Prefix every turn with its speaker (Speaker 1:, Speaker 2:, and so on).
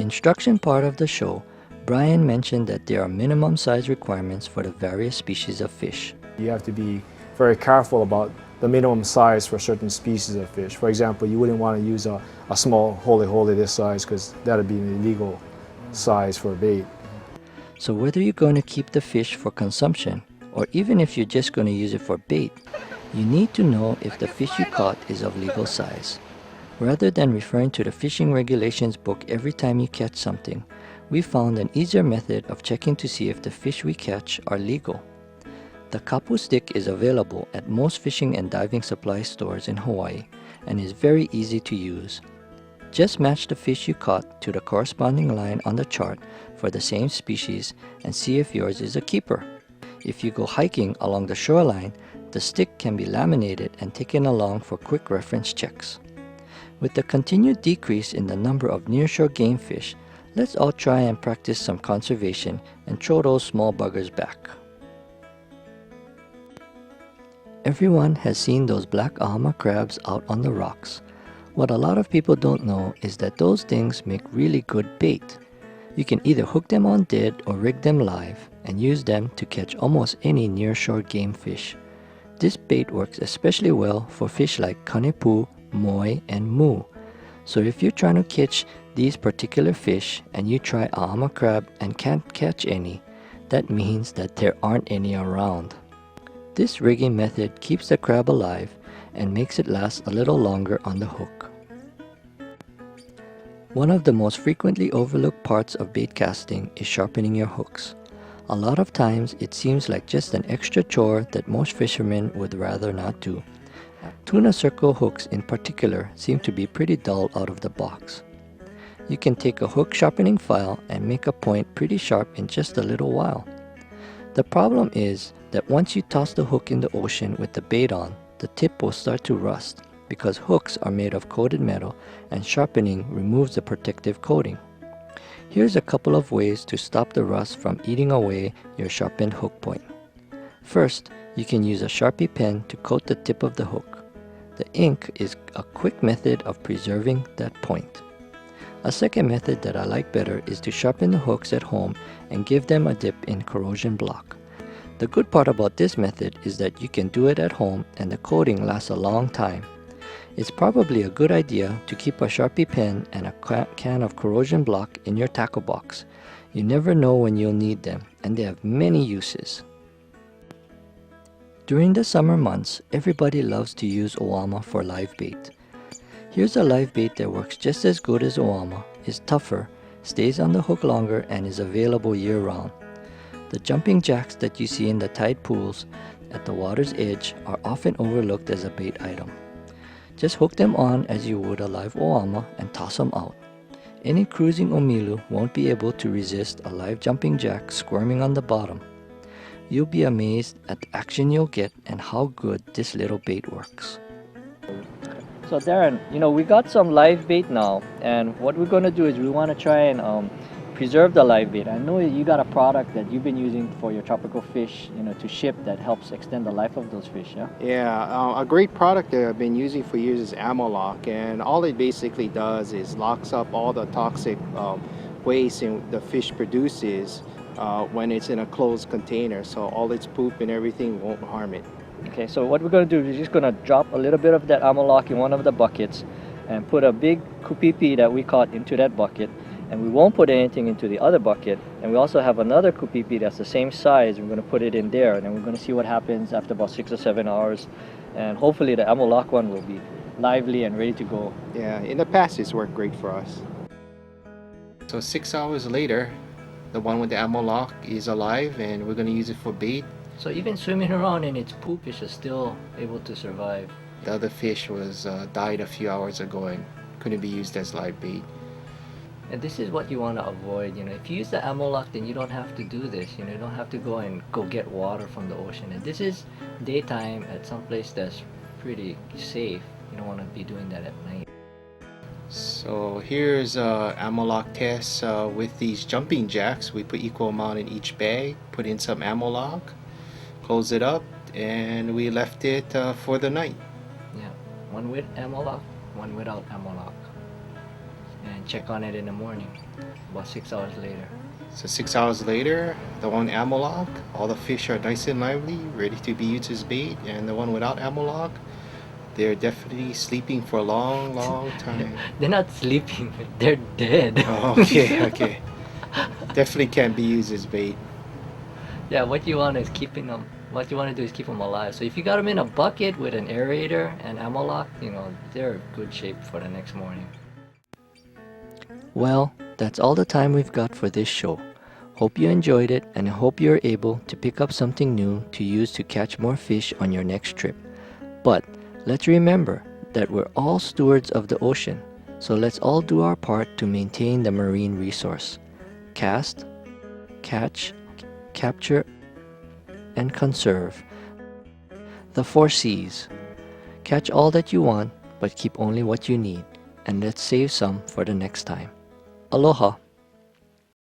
Speaker 1: instruction part of the show, Brian mentioned that there are minimum size requirements for the various species of fish.
Speaker 2: You have to be very careful about the minimum size for certain species of fish. For example, you wouldn't want to use a small holoholo this size because that would be an illegal size for bait.
Speaker 1: So whether you're going to keep the fish for consumption, or even if you're just going to use it for bait, you need to know if the fish you caught is of legal size. Rather than referring to the fishing regulations book every time you catch something, we found an easier method of checking to see if the fish we catch are legal. The kapu stick is available at most fishing and diving supply stores in Hawaii and is very easy to use. Just match the fish you caught to the corresponding line on the chart for the same species and see if yours is a keeper. If you go hiking along the shoreline, the stick can be laminated and taken along for quick reference checks. With the continued decrease in the number of nearshore game fish, let's all try and practice some conservation and throw those small buggers back. Everyone has seen those black ahama crabs out on the rocks. What a lot of people don't know is that those things make really good bait. You can either hook them on dead or rig them live and use them to catch almost any nearshore game fish. This bait works especially well for fish like kanepu, moi, and mu. So if you're trying to catch these particular fish and you try ahama crab and can't catch any, that means that there aren't any around. This rigging method keeps the crab alive and makes it last a little longer on the hook. One of the most frequently overlooked parts of bait casting is sharpening your hooks. A lot of times it seems like just an extra chore that most fishermen would rather not do. Tuna circle hooks in particular seem to be pretty dull out of the box. You can take a hook sharpening file and make a point pretty sharp in just a little while. The problem is that once you toss the hook in the ocean with the bait on, the tip will start to rust because hooks are made of coated metal and sharpening removes the protective coating. Here's a couple of ways to stop the rust from eating away your sharpened hook point. First, you can use a Sharpie pen to coat the tip of the hook. The ink is a quick method of preserving that point. A second method that I like better is to sharpen the hooks at home and give them a dip in corrosion block. The good part about this method is that you can do it at home and the coating lasts a long time. It's probably a good idea to keep a Sharpie pen and a can of corrosion block in your tackle box. You never know when you'll need them, and they have many uses. During the summer months, everybody loves to use Oama for live bait. Here's a live bait that works just as good as Oama, is tougher, stays on the hook longer, and is available year-round. The jumping jacks that you see in the tide pools at the water's edge are often overlooked as a bait item. Just hook them on as you would a live Oama and toss them out. Any cruising Omilu won't be able to resist a live jumping jack squirming on the bottom. You'll be amazed at the action you'll get and how good this little bait works. So Darren, we got some live bait now, and what we're going to do is we want to try and preserve the live bait. I know you got a product that you've been using for your tropical fish, to ship that helps extend the life of those fish, yeah?
Speaker 3: Yeah, a great product that I've been using for years is Ammo Lock, and all it basically does is locks up all the toxic waste the fish produces when it's in a closed container, so all its poop and everything won't harm it.
Speaker 1: Okay, so what we're going to do is just going to drop a little bit of that Ammo Lock in one of the buckets and put a big kupipi that we caught into that bucket, and we won't put anything into the other bucket. And we also have another kupipi that's the same size. We're going to put it in there, and then we're going to see what happens after about 6 or 7 hours, and hopefully the Ammo Lock one will be lively and ready to go.
Speaker 3: Yeah, in the past it's worked great for us. So 6 hours later, the one with the Ammo Lock is alive, and we're going to use it for bait.
Speaker 1: So even swimming around in its poop, is still able to survive.
Speaker 3: The other fish was died a few hours ago and couldn't be used as live bait.
Speaker 1: And this is what you want to avoid. If you use the Ammo Lock, then you don't have to do this. You don't have to go get water from the ocean. And this is daytime at some place that's pretty safe. You don't want to be doing that at night.
Speaker 3: So here's Ammo Lock test with these jumping jacks. We put equal amount in each bag, put in some Ammo Lock, close it up, and we left it for the night.
Speaker 1: Yeah, one with Ammo Lock, one without Ammo Lock. and check on it in the morning, about 6 hours later.
Speaker 3: So 6 hours later, the one ammo lock, all the fish are nice and lively, ready to be used as bait, and the one without ammo lock, they're definitely sleeping for a long, long time.
Speaker 1: They're not sleeping, they're dead.
Speaker 3: Oh, okay, okay. Definitely can't be used as bait.
Speaker 1: Yeah, what you want is keeping them. What you want to do is keep them alive. So if you got them in a bucket with an aerator and ammo lock, they're in good shape for the next morning. Well, that's all the time we've got for this show. Hope you enjoyed it and hope you're able to pick up something new to use to catch more fish on your next trip. But let's remember that we're all stewards of the ocean, so let's all do our part to maintain the marine resource. Cast, catch, capture, and conserve. The 4 C's. Catch all that you want, but keep only what you need, and let's save some for the next time. Aloha!